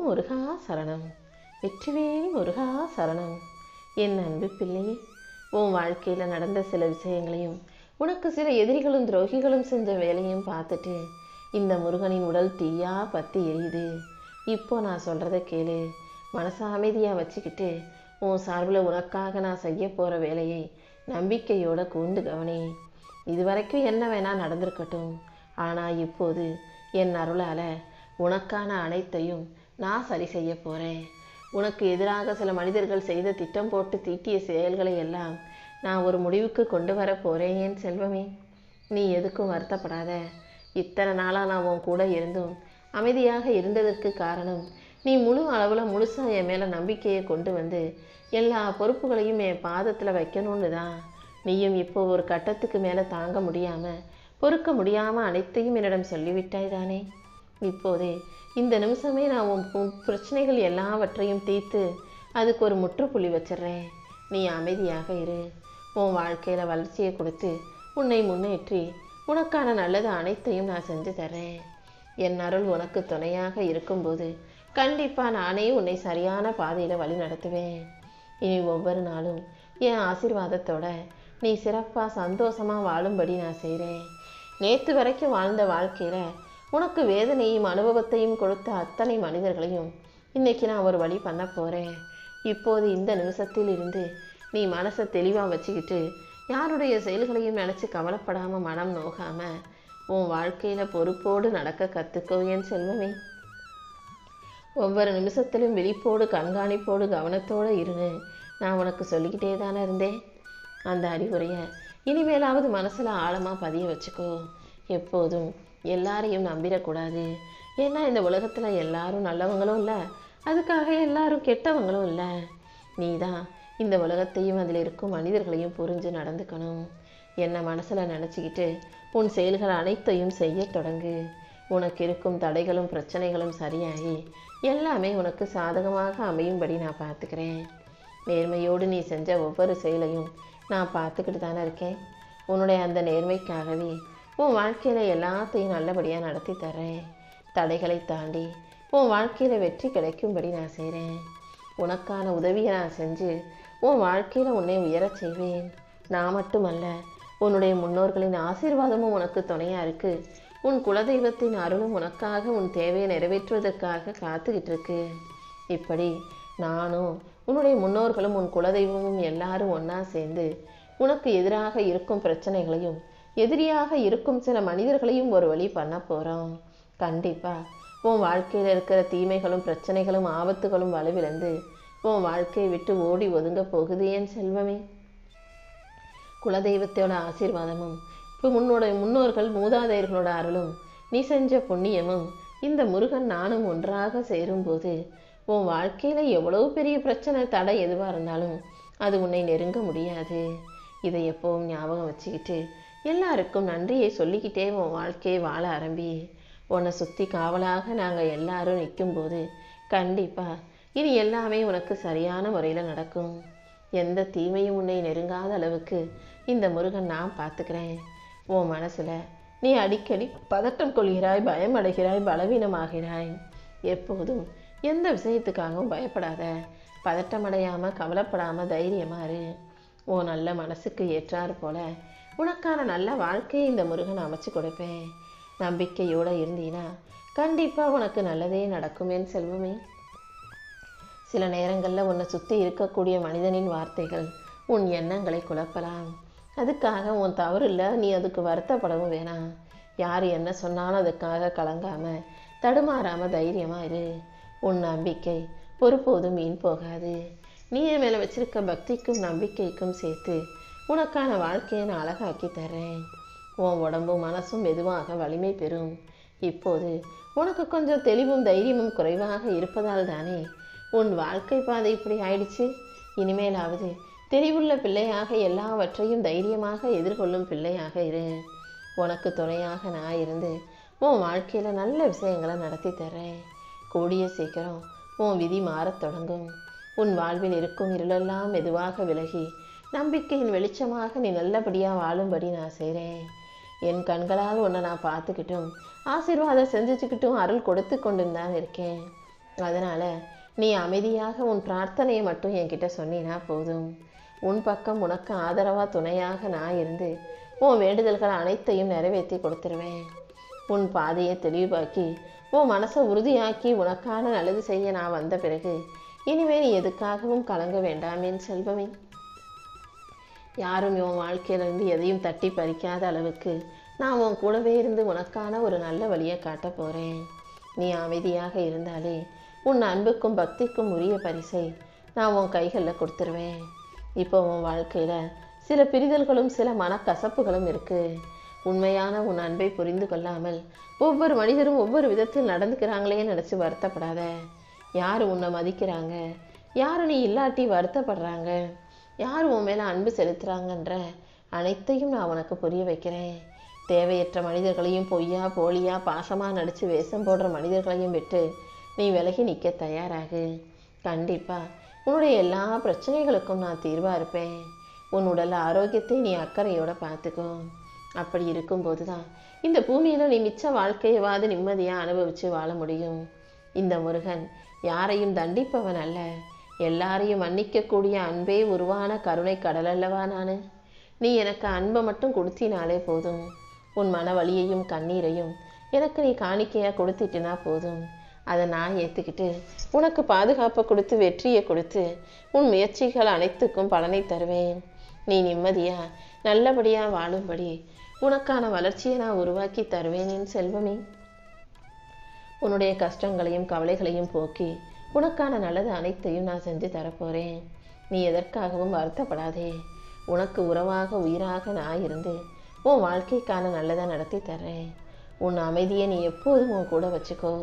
முருகா சரணம். வெற்றிவேல் முருகா சரணம். என் அன்பு பிள்ளையே, உன் வாழ்க்கையில் நடந்த சில விஷயங்களையும் உனக்கு சில எதிரிகளும் துரோகிகளும் செஞ்ச வேலையும் பார்த்துட்டு இந்த முருகனின் உடல் தீயா பற்றி எரியுது. இப்போ நான் சொல்கிறத கேளு. மனசை அமைதியாக வச்சுக்கிட்டு உன் சார்பில் உனக்காக நான் செய்ய போகிற வேலையை நம்பிக்கையோட கூர்ந்து கவனி. இதுவரைக்கும் என்ன வேணால் நடந்திருக்கட்டும், ஆனால் இப்போது என் அருளால் உனக்கான அனைத்தையும் நான் சரி செய்ய போகிறேன். உனக்கு எதிராக சில மனிதர்கள் செய்த திட்டம் போட்டு தீட்டிய செயல்களை எல்லாம் நான் ஒரு முடிவுக்கு கொண்டு வர போகிறேன். என் செல்வமே, நீ எதுக்கும் வருத்தப்படாத. இத்தனை நாளாக நான் உன் கூட இருந்தும் அமைதியாக இருந்ததற்கு காரணம் நீ முழு அளவில் முழுசாக என் மேலே நம்பிக்கையை கொண்டு வந்து எல்லா பொறுப்புகளையும் என் பாதத்தில் வைக்கணும்னு தான். நீயும் இப்போ ஒரு கட்டத்துக்கு மேலே தாங்க முடியாமல் பொறுக்க முடியாமல் அனைத்தையும் என்னிடம் சொல்லிவிட்டாய் தானே. இப்போதே இந்த நிமிஷமே நான் உன் பிரச்சனைகள் எல்லாவற்றையும் தீர்த்து அதுக்கு ஒரு முற்றுப்புள்ளி வச்சிட்றேன். நீ அமைதியாக இரு. உன் வாழ்க்கையில் வளர்ச்சியை கொடுத்து உன்னை முன்னேற்றி உனக்கான நல்லது அனைத்தையும் நான் செஞ்சு தர்றேன். என் அருள் உனக்கு துணையாக இருக்கும்போது கண்டிப்பாக நானே உன்னை சரியான பாதையில் வழி நடத்துவேன். இனி ஒவ்வொரு நாளும் என் ஆசீர்வாதத்தோட நீ சிறப்பாக சந்தோஷமாக வாழும்படி நான் செய்கிறேன். நேற்று வரைக்கும் வாழ்ந்த வாழ்க்கையில் உனக்கு வேதனையும் அனுபவத்தையும் கொடுத்த அத்தனை மனிதர்களையும் இன்றைக்கி நான் ஒரு வழி பண்ண போகிறேன். இப்போது இந்த நிமிஷத்தில் இருந்து நீ மனசை தெளிவாக வச்சுக்கிட்டு யாருடைய செயல்களையும் நினச்சி கவலைப்படாமல் மனம் நோகாமல் உன் வாழ்க்கையில் பொறுப்போடு நடக்க கற்றுக்கோ என் செல்வமே. ஒவ்வொரு நிமிஷத்திலும் விழிப்போடு கண்காணிப்போடு கவனத்தோடு இருன்னு நான் உனக்கு சொல்லிக்கிட்டே தானே இருந்தேன். அந்த அறிவுரையை இனிமேலாவது மனசில் ஆழமாக பதிய வச்சுக்கோ. எப்போதும் எல்லாரையும் நம்பிடக்கூடாது. ஏன்னா இந்த உலகத்தில் எல்லாரும் நல்லவங்களும் இல்லை, அதுக்காக எல்லாரும் கெட்டவங்களும் இல்லை. நீ தான் இந்த உலகத்தையும் அதில் இருக்கும் மனிதர்களையும் புரிஞ்சு நடந்துக்கணும். என்னை மனசில் நினச்சிக்கிட்டு உன் செயல்கள் அனைத்தையும் செய்ய தொடங்கு. உனக்கு இருக்கும் தடைகளும் பிரச்சனைகளும் சரியாகி எல்லாமே உனக்கு சாதகமாக அமையும்படி நான் பார்த்துக்கிறேன். நேர்மையோடு நீ செஞ்ச ஒவ்வொரு செயலையும் நான் பார்த்துக்கிட்டு தானே இருக்கேன். உன்னுடைய அந்த நேர்மைக்காகவே உன் வாழ்க்கையில் எல்லாத்தையும் நல்லபடியாக நடத்தி தர்றேன். தடைகளை தாண்டி உன் வாழ்க்கையில் வெற்றி கிடைக்கும்படி நான் செய்கிறேன். உனக்கான உதவியை நான் செஞ்சு உன் வாழ்க்கையில் உன்னை உயரச் செய்வேன். நான் மட்டுமல்ல, உன்னுடைய முன்னோர்களின் ஆசீர்வாதமும் உனக்கு துணையாக இருக்குது. உன் குலதெய்வத்தின் அருளும் உனக்காக உன் தேவையை நிறைவேற்றுவதற்காக காத்துக்கிட்டு இருக்கு. இப்படி நானும் உன்னுடைய முன்னோர்களும் உன் குலதெய்வமும் எல்லாரும் ஒன்றா சேர்ந்து உனக்கு எதிராக இருக்கும் பிரச்சனைகளையும் எதிரியாக இருக்கும் சில மனிதர்களையும் ஒரு வழி பண்ண போகிறோம். கண்டிப்பாக உன் வாழ்க்கையில் இருக்கிற தீமைகளும் பிரச்சனைகளும் ஆபத்துகளும் வலுவிழந்து உன் வாழ்க்கையை விட்டு ஓடி ஒதுங்க போகுது என் செல்வமே. குலதெய்வத்தோட ஆசீர்வாதமும் இப்போ முன்னோர்கள் மூதாதையர்களோட அருளும் நீ செஞ்ச புண்ணியமும் இந்த முருகன் நானும் ஒன்றாக சேரும்போது உன் வாழ்க்கையில் எவ்வளோ பெரிய பிரச்சனை தடை எதுவாக இருந்தாலும் அது உன்னை நெருங்க முடியாது. இதை எப்பவும் ஞாபகம் வச்சுக்கிட்டு எல்லாருக்கும் நன்றியை சொல்லிக்கிட்டே உன் வாழ்க்கையை வாழ ஆரம்பி. உன்னை சுற்றி காவலாக நாங்கள் எல்லாரும் நிற்கும்போது கண்டிப்பாக இனி எல்லாமே உனக்கு சரியான முறையில் நடக்கும். எந்த தீமையும் உன்னை நெருங்காத அளவுக்கு இந்த முருகன் நான் பார்த்துக்கிறேன். உன் மனசில் நீ அடிக்கடி பதட்டம் கொள்கிறாய், பயமடைகிறாய், பலவீனமாகிறாய். எப்போதும் எந்த விஷயத்துக்காகவும் பயப்படாத. பதட்டமடையாமல் கவலைப்படாமல் தைரியமாக இரு. உன் நல்ல மனசுக்கு ஏற்றாறு போல உனக்கான நல்ல வாழ்க்கையை இந்த முருகன் அமைச்சு கொடுப்பேன். நம்பிக்கையோடு இருந்தீனா கண்டிப்பாக உனக்கு நல்லதே நடக்கும் என் செல்வமே. சில நேரங்களில் உன்னை சுற்றி இருக்கக்கூடிய மனிதனின் வார்த்தைகள் உன் எண்ணங்களை குழப்பலாம். அதுக்காக உன் தவறு இல்லை, நீ அதுக்கு வருத்தப்படவும் வேணாம். யார் என்ன சொன்னாலும் அதுக்காக கலங்காமல் தடுமாறாமல் தைரியமாக இரு. உன் நம்பிக்கை ஒருபோதும் வீண் போகாது. நீ என் மேலே வச்சிருக்க பக்திக்கும் நம்பிக்கைக்கும் சேர்த்து உனக்கான வாழ்க்கையை நான் அழகாக்கி தர்றேன். உன் உடம்பும் மனசும் மெதுவாக வலிமை பெறும். இப்போது உனக்கு கொஞ்சம் தெளிவும் தைரியமும் குறைவாக இருப்பதால் தானே உன் வாழ்க்கை பாதை இப்படி ஆயிடுச்சு. இனிமேலாவது தெளிவுள்ள பிள்ளையாக எல்லாவற்றையும் தைரியமாக எதிர்கொள்ளும் பிள்ளையாக இரு. உனக்கு துணையாக நான் இருந்து உன் வாழ்க்கையில் நல்ல விஷயங்களை நடத்தி தர்றேன். கூடிய சீக்கிரம் உன் விதி மாறத் தொடங்கும். உன் வாழ்வில் இருக்கும் இருளெல்லாம் மெதுவாக விலகி நம்பிக்கையின் வெளிச்சமாக நீ நல்லபடியாக வாழும்படி நான் செய்கிறேன். என் கண்களால் உன்னை நான் பார்த்துக்கிட்டும் ஆசீர்வாதம் செஞ்சுக்கிட்டும் அருள் கொடுத்து கொண்டு தான் இருக்கேன். அதனால் நீ அமைதியாக உன் பிரார்த்தனையை மட்டும் என்கிட்ட சொன்னினா போதும். உன் பக்கம் உனக்கு ஆதரவாக துணையாக நான் இருந்து உன் வேண்டுதல்கள் அனைத்தையும் நிறைவேற்றி கொடுத்துருவேன். உன் பாதையை தெளிவாக்கி உன் மனசை உறுதியாக்கி உனக்கான நல்லது செய்ய நான் வந்த பிறகு இனிமேல் நீ எதுக்காகவும் கலங்க வேண்டாம் என் செல்வமே. யாரும் உன் வாழ்க்கையிலிருந்து எதையும் தட்டி பறிக்காத அளவுக்கு நான் உன் கூடவே இருந்து உனக்கான ஒரு நல்ல வழியை காட்ட போகிறேன். நீ அமைதியாக இருந்தாலே உன் அன்புக்கும் பக்திக்கும் உரிய பரிசை நான் உன் கைகளில் கொடுத்துருவேன். இப்போ உன் வாழ்க்கையில் சில பிரிதல்களும் சில மனக்கசப்புகளும் இருக்குது. உண்மையான உன் அன்பை புரிந்து கொள்ளாமல் ஒவ்வொரு மனிதரும் ஒவ்வொரு விதத்தில் நடந்துக்கிறாங்களே நினச்சி வருத்தப்படாத. யார் உன்னை மதிக்கிறாங்க, யார் நீ இல்லாட்டி வருத்தப்படுறாங்க, யார் உன் மேலே அன்பு செலுத்துகிறாங்கன்ற அனைத்தையும் நான் உனக்கு புரிய வைக்கிறேன். தேவையற்ற மனிதர்களையும் பொய்யா போலியா பாசமாக நடித்து வேஷம் போடுற மனிதர்களையும் விட்டு நீ விலகி நிற்க தயாராகு. கண்டிப்பாக உன்னுடைய எல்லா பிரச்சனைகளுக்கும் நான் தீர்வாக இருப்பேன். உன் உடல் ஆரோக்கியத்தை நீ அக்கறையோடு பார்த்துக்கோ. அப்படி இருக்கும்போது தான் இந்த பூமியில் நீ மிச்ச வாழ்க்கையவாது நிம்மதியாக அனுபவித்து வாழ முடியும். இந்த முருகன் யாரையும் தண்டிப்பவன் அல்ல, எல்லாரையும் மன்னிக்கக்கூடிய அன்பே உருவான கருணை கடல் அல்லவா நான். நீ எனக்கு அன்பை மட்டும் கொடுத்தினாலே போதும். உன் மன வலியையும் கண்ணீரையும் எனக்கு நீ காணிக்கையாக கொடுத்துட்டினா போதும். அதை நான் ஏற்றுக்கிட்டு உனக்கு பாதுகாப்பை கொடுத்து வெற்றியை கொடுத்து உன் முயற்சிகள் அனைத்துக்கும் பலனை தருவேன். நீ நிம்மதியாக நல்லபடியாக வாழும்படி உனக்கான வளர்ச்சியை நான் உருவாக்கி தருவேன் என் செல்வமே. உன்னுடைய கஷ்டங்களையும் கவலைகளையும் போக்கி உனக்கான நல்லது அனைத்தையும் நான் செஞ்சு தரப்போகிறேன். நீ எதற்காகவும் வருத்தப்படாதே. உனக்கு உறவாக உயிராக நான் இருந்து உன் வாழ்க்கைக்கான நல்லதை நடத்தி தர்றேன். உன் அமைதியை நீ எப்போதும் உன் கூட வச்சுக்கோ.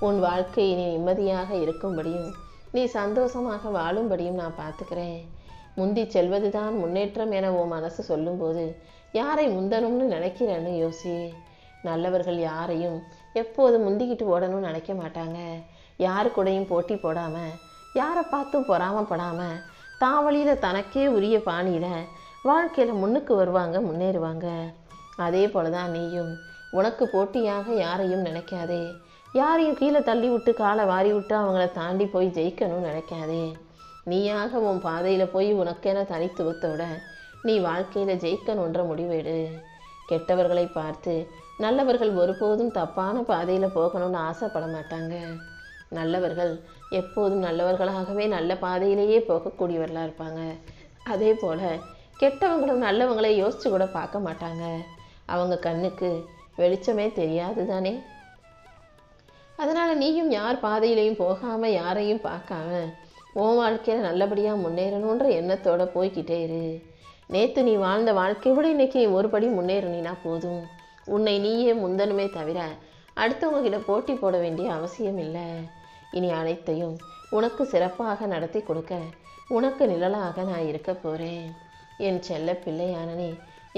உன் வாழ்க்கை நீ நிம்மதியாக இருக்கும்படியும் நீ சந்தோஷமாக வாழும்படியும் நான் பார்த்துக்கிறேன். முந்தி செல்வது தான் முன்னேற்றம் என உன் மனசு சொல்லும்போது யாரை முந்தணும்னு நினைக்கிறேன்னு யோசி. நல்லவர்கள் யாரையும் எப்போது முந்திக்கிட்டு ஓடணும்னு நினைக்க மாட்டாங்க. யாரு கூடயும் போட்டி போடாமல், யாரை பார்த்தும் பொறாமப்படாமல், தான் வழியில் தனக்கே உரிய பாணியில் வாழ்க்கையில் முன்னுக்கு வருவாங்க, முன்னேறுவாங்க. அதே போல தான் நீயும் உனக்கு போட்டியாக யாரையும் நினைக்காதே. யாரையும் கீழே தள்ளி விட்டு காலை வாரி விட்டு அவங்கள தாண்டி போய் ஜெயிக்கணும்னு நினைக்காதே. நீயாக உன் பாதையில் போய் உனக்கென தனித்துவத்தோட நீ வாழ்க்கையில் ஜெயிக்கணுன்ற முடிவெடு. கெட்டவர்களை பார்த்து நல்லவர்கள் ஒருபோதும் தப்பான பாதையில் போகணும்னு ஆசைப்பட மாட்டாங்க. நல்லவர்கள் எப்போதும் நல்லவர்களாகவே நல்ல பாதையிலேயே போகக்கூடியவர்களாக இருப்பாங்க. அதே போல் கெட்டவங்களும் நல்லவங்களை யோசித்து கூட பார்க்க மாட்டாங்க. அவங்க கண்ணுக்கு வெளிச்சமே தெரியாது தானே. அதனால் நீயும் யார் பாதையிலையும் போகாமல் யாரையும் பார்க்காம உன் வாழ்க்கையில் நல்லபடியாக முன்னேறணுன்ற எண்ணத்தோடு போய்கிட்டே இரு. நேற்று நீ வாழ்ந்த வாழ்க்கையை விட இன்றைக்கி நீ ஒருபடி முன்னேறினா போதும். உன்னை நீயே முந்தனுமே தவிர அடுத்தவங்ககிட்ட போட்டி போட வேண்டிய அவசியம் இல்லை. இனி அனைத்தையும் உனக்கு சிறப்பாக நடத்தி கொடுக்க உனக்கு நிழலாக நான் இருக்க போகிறேன். என் செல்ல பிள்ளையான நீ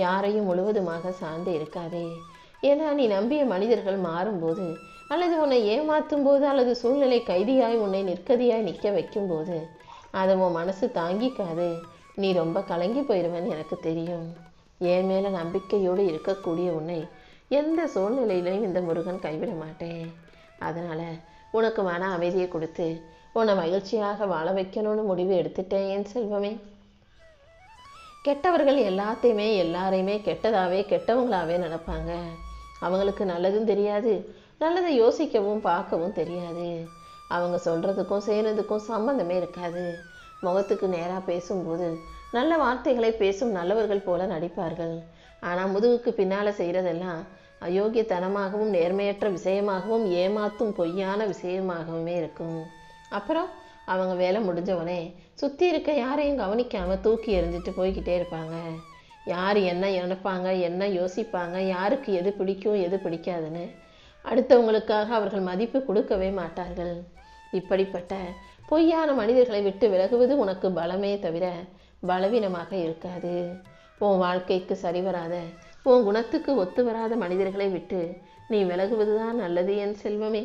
யாரையும் முழுவதுமாக சார்ந்து இருக்காதே. ஏன்னா நீ நம்பிய மனிதர்கள் மாறும்போது அல்லது உன்னை ஏமாற்றும் போது அல்லது சூழ்நிலை கைதியாய் உன்னை நிற்கதியாய் நிற்க வைக்கும்போது அதை உன் மனசு தாங்கிக்காது. நீ ரொம்ப கலங்கி போயிடுவேன்னு எனக்கு தெரியும். என் மேலே நம்பிக்கையோடு இருக்கக்கூடிய உன்னை எந்த சூழ்நிலையிலையும் இந்த முருகன் கைவிட மாட்டேன். அதனால் உனக்கு மன அமைதியை கொடுத்து உன்னை மகிழ்ச்சியாக வாழ வைக்கணும்னு முடிவு எடுத்துட்டேன் என் செல்வமே. கெட்டவர்கள் எல்லாரையுமே கெட்டதாகவே கெட்டவங்களாகவே நினைப்பாங்க. அவங்களுக்கு நல்லதும் தெரியாது, நல்லதை யோசிக்கவும் பார்க்கவும் தெரியாது. அவங்க சொல்கிறதுக்கும் செய்கிறதுக்கும் சம்பந்தமே இருக்காது. முகத்துக்கு நேராக பேசும்போது நல்ல வார்த்தைகளை பேசும் நல்லவர்கள் போல நடிப்பார்கள். ஆனால் முதுகுக்கு பின்னால் செய்கிறதெல்லாம் அயோக்கியத்தனமாகவும் நேர்மையற்ற விஷயமாகவும் ஏமாத்தும் பொய்யான விஷயமாகவுமே இருக்கும். அப்புறம் அவங்க வேலை முடிஞ்சவனே சுற்றி இருக்க யாரையும் கவனிக்காமல் தூக்கி எறிஞ்சிட்டு போய்கிட்டே இருப்பாங்க. யார் என்ன நினைப்பாங்க, என்ன யோசிப்பாங்க, யாருக்கு எது பிடிக்கும் எது பிடிக்காதுன்னு அடுத்தவங்களுக்காக அவர்கள் மதிப்பு கொடுக்கவே மாட்டார்கள். இப்படிப்பட்ட பொய்யான மனிதர்களை விட்டு விலகுவது உனக்கு பலமே தவிர பலவீனமாக இருக்காது. உன் வாழ்க்கைக்கு சரிவராத, உன் குணத்துக்கு ஒத்து வராத மனிதர்களை விட்டு நீ விலகுவது தான் நல்லது என் செல்வமே.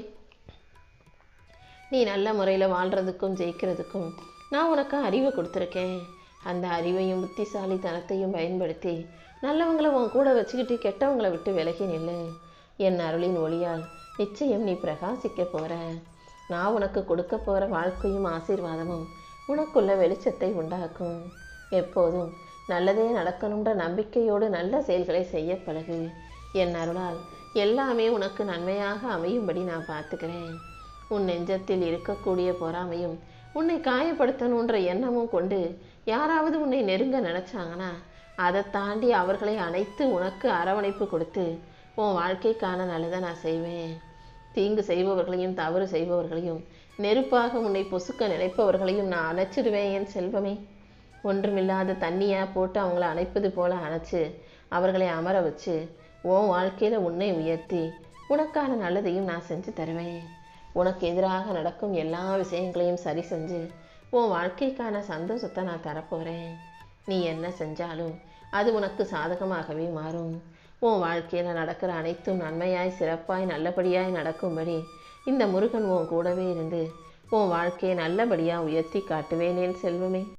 நீ நல்ல முறையில் வாழ்கிறதுக்கும் ஜெயிக்கிறதுக்கும் நான் உனக்கு அறிவை கொடுத்துருக்கேன். அந்த அறிவையும் புத்திசாலித்தனத்தையும் பயன்படுத்தி நல்லவங்களை உன் கூட வச்சுக்கிட்டு கெட்டவங்களை விட்டு விலகி நில்லு. என் அருளின் ஒளியால் நிச்சயம் நீ பிரகாசிக்க போகிற. நான் உனக்கு கொடுக்க போகிற வாழ்க்கையும் ஆசீர்வாதமும் உனக்குள்ள வெளிச்சத்தை உண்டாக்கும். எப்போதும் நல்லதே நடக்கணுன்ற நம்பிக்கையோடு நல்ல செயல்களை செய்ய பழகு. என் அருளால் எல்லாமே உனக்கு நன்மையாக அமையும்படி நான் பார்த்துக்கிறேன். உன் நெஞ்சத்தில் இருக்கக்கூடிய பொறாமையும் உன்னை காயப்படுத்தணுன்ற எண்ணமும் கொண்டு யாராவது உன்னை நெருங்க நினச்சாங்கன்னா அதை தாண்டி அவர்களை அணைத்து உனக்கு அரவணைப்பு கொடுத்து உன் வாழ்க்கைக்கான நல்லதை நான் செய்வேன். தீங்கு செய்பவர்களையும் தவறு செய்பவர்களையும் நெருப்பாக உன்னை பொசுக்க நினைப்பவர்களையும் நான் அணைச்சிடுவேன். என் செல்வமே, ஒன்றுமில்லாத தண்ணியாக போட்டு அவங்கள அணைப்பது போல அணைச்சு அவர்களை அமர வச்சு உன் வாழ்க்கையில் உன்னை உயர்த்தி உனக்கான நல்லதையும் நான் செஞ்சு தருவேன். உனக்கு எதிராக நடக்கும் எல்லா விஷயங்களையும் சரி செஞ்சு உன் வாழ்க்கைக்கான சந்தோஷத்தை நான் தரப்போகிறேன். நீ என்ன செஞ்சாலும் அது உனக்கு சாதகமாகவே மாறும். உன் வாழ்க்கையில் நடக்கிற அனைத்தும் நன்மையாய் சிறப்பாய் நல்லபடியாய் நடக்கும்படி இந்த முருகன் உன் கூடவே இருந்து உன் வாழ்க்கையை நல்லபடியாக உயர்த்தி காட்டுவேன். என் செல்வமே.